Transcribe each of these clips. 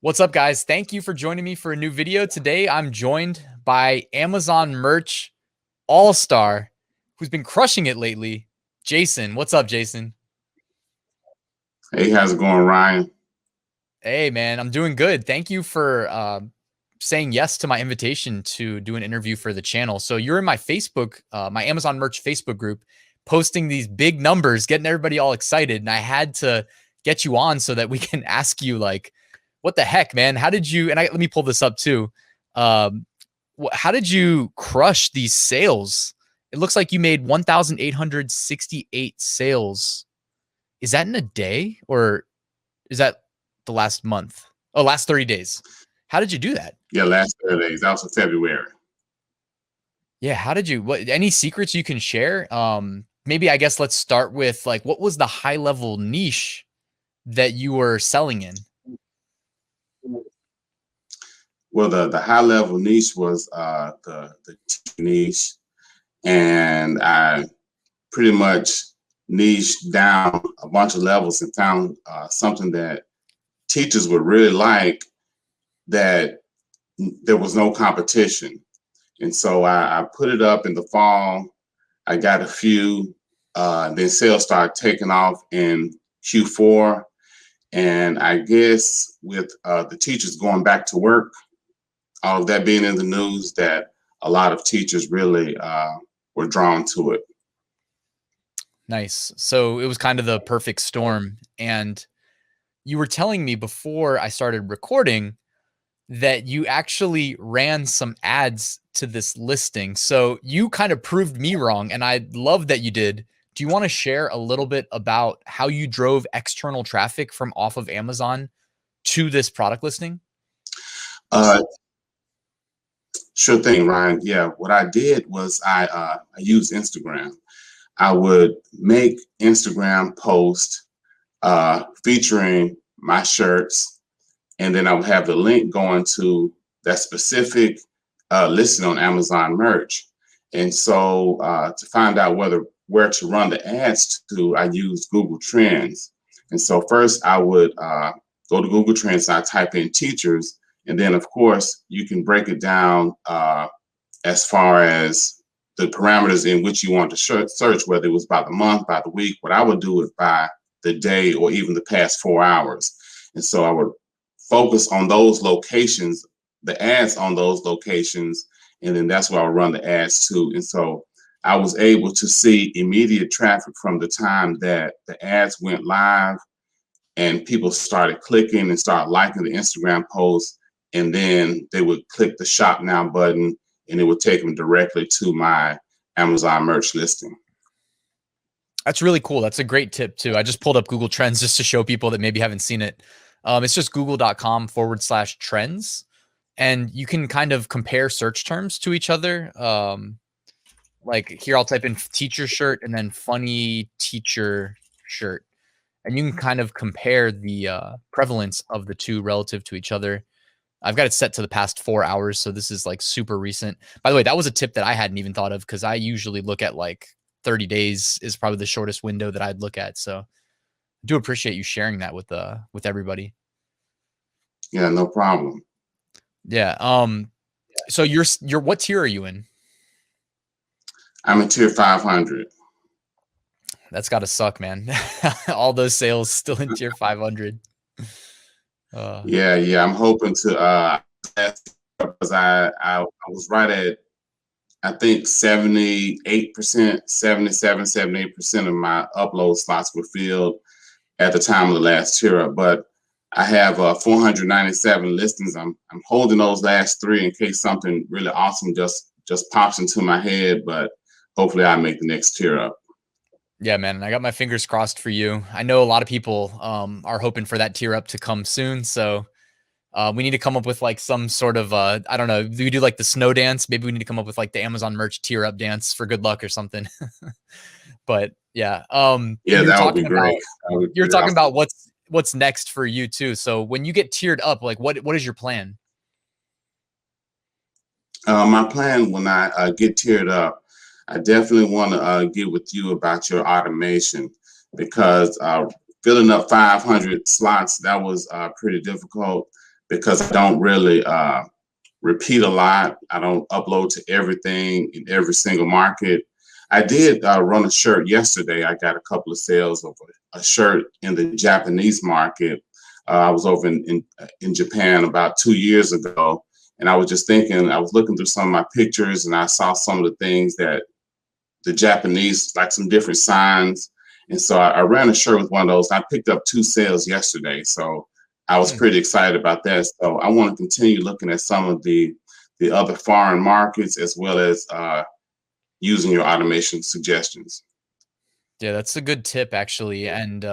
What's up, guys? Thank you for joining me for a new video. Today, I'm joined by Amazon Merch All-Star, who's been crushing it lately, Jason. What's up, Jason? Hey, how's it going, Ryan? Hey, man, I'm doing good. Thank you for saying yes to my invitation to do an interview for the channel. So you're in my Facebook, my Amazon Merch Facebook group, posting these big numbers, getting everybody all excited. And I had to get you on so that we can ask you, like, what the heck, man? How did you, and let me pull this up too. Um, how did you crush these sales? It looks like you made 1,868 sales. Is that in a day or is that the last month? Oh, last 30 days. How did you do that? Yeah, last 30 days. That was in February. Yeah, how did you, what, any secrets you can share? Maybe I guess let's start with, like, what was the high level niche that you were selling in? Well, the high level niche was the niche, and I pretty much niched down a bunch of levels and found something that teachers would really like, that there was no competition. And so I put it up in the fall. I got a few, then sales started taking off in Q4. And I guess with the teachers going back to work, all of that being in the news, that a lot of teachers really were drawn to it. Nice. So it was kind of the perfect storm. And you were telling me before I started recording that you actually ran some ads to this listing. So you kind of proved me wrong, and I love that you did. Do you want to share a little bit about how you drove external traffic from off of Amazon to this product listing? Uh, sure thing, Ryan. Yeah, what I did was I used Instagram. I would make Instagram posts featuring my shirts, and then I would have the link going to that specific listing on Amazon Merch. And so to find out where to run the ads to, I used Google Trends. And so first I would go to Google Trends, and I type in teachers, and then of course you can break it down as far as the parameters in which you want to search, whether it was by the month, by the week. What I would do is by the day or even the past 4 hours. And so I would focus on those locations, the ads on those locations, and then that's where I'll run the ads to. And so I was able to see immediate traffic from the time that the ads went live and people started clicking and start liking the Instagram post, and then they would click the shop now button and it would take them directly to my Amazon Merch listing. That's really cool. That's a great tip too. I just pulled up Google Trends just to show people that maybe haven't seen it. It's just google.com/trends. And you can kind of compare search terms to each other. Like here, I'll type in teacher shirt and then funny teacher shirt. And you can kind of compare the prevalence of the two relative to each other. I've got it set to the past 4 hours. So this is like super recent. By the way, that was a tip that I hadn't even thought of, because I usually look at like 30 days is probably the shortest window that I'd look at. So I do appreciate you sharing that with everybody. Yeah, no problem. Yeah. So you're what tier are you in? I'm in tier 500. That's got to suck, man. All those sales still in tier 500. Yeah. I'm hoping to because I was right at, I think 78%, 78% of my upload slots were filled at the time of the last tier up. But I have 497 listings. I'm holding those last 3 in case something really awesome just pops into my head. But hopefully I make the next tier up. Yeah, man. I got my fingers crossed for you. I know a lot of people are hoping for that tier up to come soon. So we need to come up with like some sort of, I don't know, do we do like the snow dance? Maybe we need to come up with like the Amazon Merch tier up dance for good luck or something. But yeah. Yeah, that would be great. You're talking about what's next for you too. So when you get tiered up, like what is your plan? My plan when I get tiered up, I definitely want to get with you about your automation, because filling up 500 slots, that was pretty difficult. because I don't really repeat a lot. I don't upload to everything in every single market. I did run a shirt yesterday. I got a couple of sales of a shirt in the Japanese market. I was over in Japan about 2 years ago, and I was just thinking, I was looking through some of my pictures, and I saw some of the things that the Japanese, like some different signs. And so I ran a shirt with one of those. I picked up 2 sales yesterday. So I was pretty excited about that. So I want to continue looking at some of the other foreign markets, as well as using your automation suggestions. Yeah, that's a good tip actually. And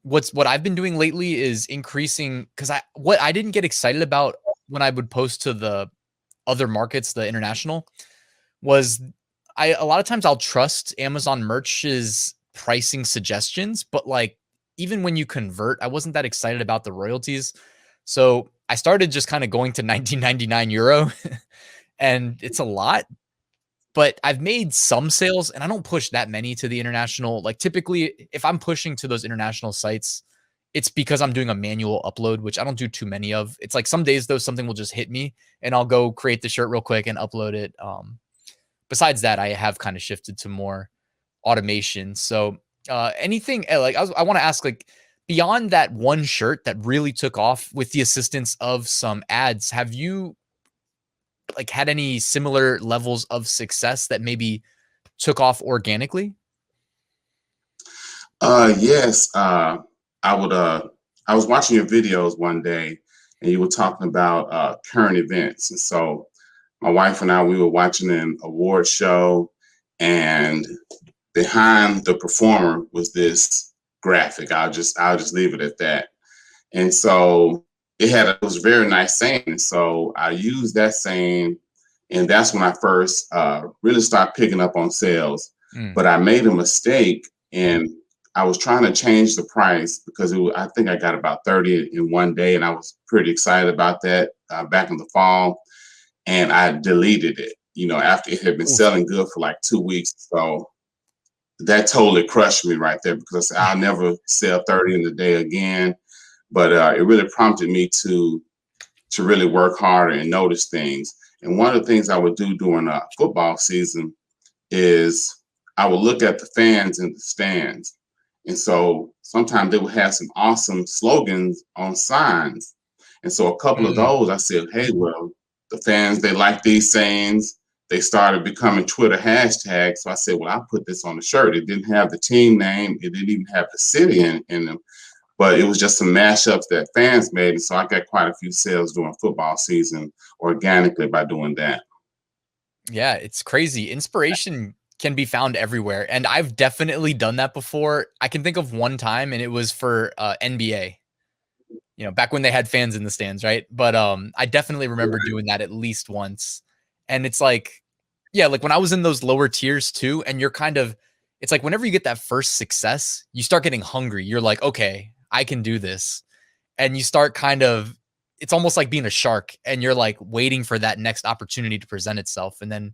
what I've been doing lately is increasing, because what I didn't get excited about when I would post to the other markets, the international, was a lot of times I'll trust Amazon Merch's pricing suggestions, but like even when you convert, I wasn't that excited about the royalties. So I started just kind of going to 19.99 euro and it's a lot, but I've made some sales and I don't push that many to the international. Like typically if I'm pushing to those international sites, it's because I'm doing a manual upload, which I don't do too many of. It's like some days though, something will just hit me and I'll go create the shirt real quick and upload it. Besides that, I have kind of shifted to more automation. So anything like I want to ask, like beyond that one shirt that really took off with the assistance of some ads, have you like had any similar levels of success that maybe took off organically? Yes. I would I was watching your videos one day, and you were talking about current events. And so my wife and I, we were watching an award show, and behind the performer was this graphic. I'll just leave it at that. And so it was a very nice saying. So I used that saying, and that's when I first really started picking up on sales. But I made a mistake, and I was trying to change the price because I think I got about 30 in one day, and I was pretty excited about that back in the fall. And I deleted it, after it had been selling good for like 2 weeks. So that totally crushed me right there, because I said, I'll never sell 30 in a day again. But it really prompted me to really work harder and notice things. And one of the things I would do during football season is I would look at the fans in the stands. And so sometimes they would have some awesome slogans on signs. And so a couple of those, I said, hey, well, the fans, they like these sayings. They started becoming Twitter hashtags. So I said, well, I'll put this on the shirt. It didn't have the team name. It didn't even have the city in them. But it was just some mashups that fans made. And so I got quite a few sales during football season organically by doing that. Yeah, it's crazy. Inspiration can be found everywhere. And I've definitely done that before. I can think of one time, and it was for NBA, back when they had fans in the stands, right? But I definitely remember doing that at least once. And it's like, yeah, like when I was in those lower tiers too, and it's like whenever you get that first success, you start getting hungry. You're like, okay, I can do this. And you start it's almost like being a shark, and you're like waiting for that next opportunity to present itself. And then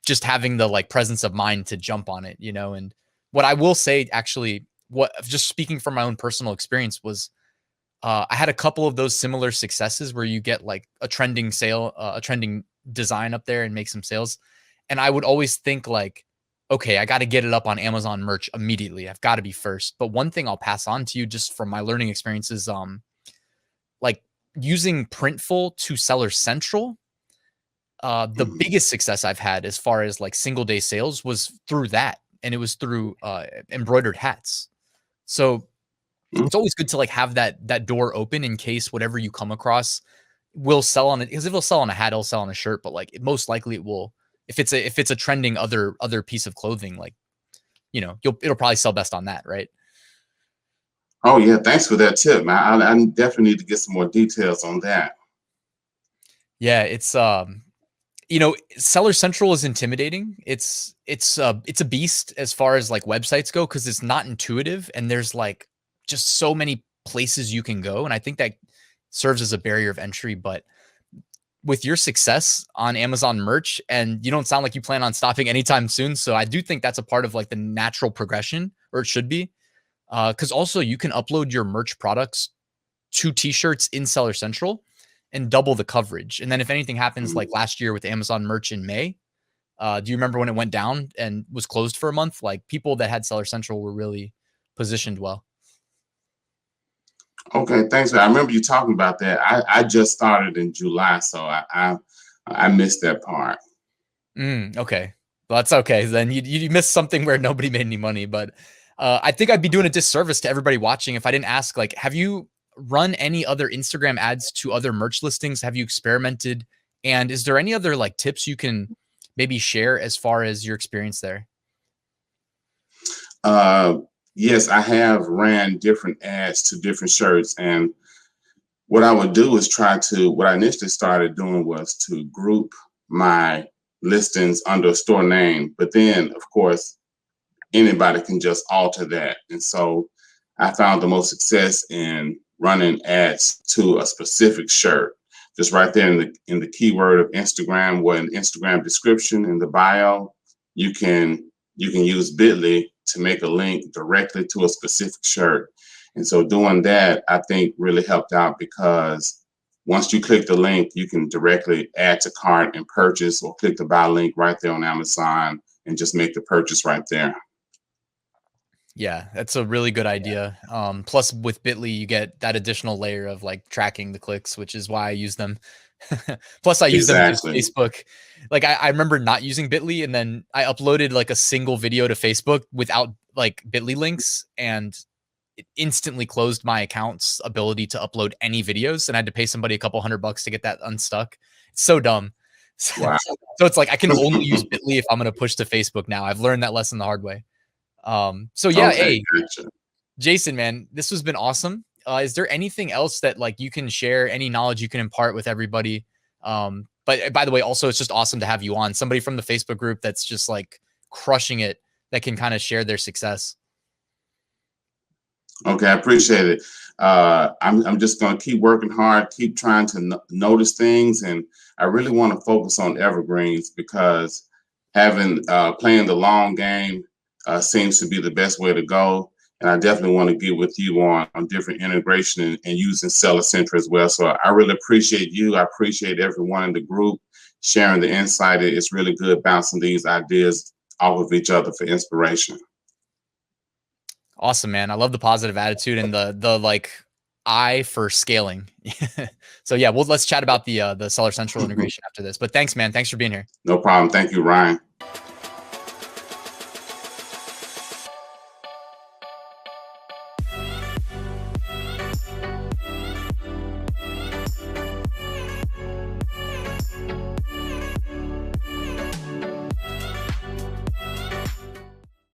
just having the like presence of mind to jump on it, and what I will say, actually, just speaking from my own personal experience, was I had a couple of those similar successes where you get like a trending sale, a trending design up there and make some sales. And I would always think like, okay, I got to get it up on Amazon Merch immediately. I've got to be first. But one thing I'll pass on to you just from my learning experiences, like using Printful to Seller Central. The biggest success I've had as far as like single day sales was through that. And it was through embroidered hats. So it's always good to like have that door open in case whatever you come across will sell on it. Because if it'll sell on a hat, it'll sell on a shirt. But like most likely it will, if it's a trending other piece of clothing, like, it'll probably sell best on that, right? Oh yeah, thanks for that tip, man. I definitely need to get some more details on that. Yeah, it's Seller Central is intimidating. It's a beast as far as like websites go, because it's not intuitive and there's like just so many places you can go. And I think that serves as a barrier of entry. But with your success on Amazon Merch, and you don't sound like you plan on stopping anytime soon, so I do think that's a part of like the natural progression, or it should be. Because also you can upload your merch products 2 t-shirts in Seller Central and double the coverage. And then if anything happens like last year with Amazon merch in May, do you remember when it went down and was closed for a month? Like people that had Seller Central were really positioned well. Okay, thanks. I remember you talking about that. I just started in July, so I missed that part. Okay. Well, that's okay. Then you missed something where nobody made any money, but I think I'd be doing a disservice to everybody watching if I didn't ask, like, have you run any other Instagram ads to other merch listings? Have you experimented? And is there any other like tips you can maybe share as far as your experience there? Yes, I have ran different ads to different shirts, and what I would do is what I initially started doing was to group my listings under a store name, but then of course anybody can just alter that. And so I found the most success in running ads to a specific shirt. Just right there in the keyword of Instagram, or in the Instagram description in the bio, you can use Bitly to make a link directly to a specific shirt. And so doing that, I think really helped out, because once you click the link, you can directly add to cart and purchase, or click the buy link right there on Amazon and just make the purchase right there. Yeah, that's a really good idea. Plus with Bitly, you get that additional layer of like tracking the clicks, which is why I use them. Plus I use them because Exactly. Facebook, like I remember not using Bitly, and then I uploaded like a single video to Facebook without like Bitly links, and it instantly closed my account's ability to upload any videos, and I had to pay somebody a couple $100 to get that unstuck. It's so dumb. Wow. So it's like I can only use Bitly if I'm going to push to Facebook now. I've learned that lesson the hard way. So yeah, Okay, hey, gotcha. Jason, man, this has been awesome. Is there anything else that like you can share, any knowledge you can impart with everybody? But by the way, also it's just awesome to have you on, somebody from the Facebook group that's just like crushing it, that can kind of share their success. Okay, I appreciate it. I'm just going to keep working hard, keep trying to notice things, and I really want to focus on evergreens, because having playing the long game seems to be the best way to go. And I definitely want to get with you on different integration and using Seller Central as well. So I really appreciate you. I appreciate everyone in the group sharing the insight. It's really good bouncing these ideas off of each other for inspiration. Awesome, man. I love the positive attitude and the like eye for scaling. So yeah, let's chat about the Seller Central integration after this. But thanks, man. Thanks for being here. No problem. Thank you, Ryan.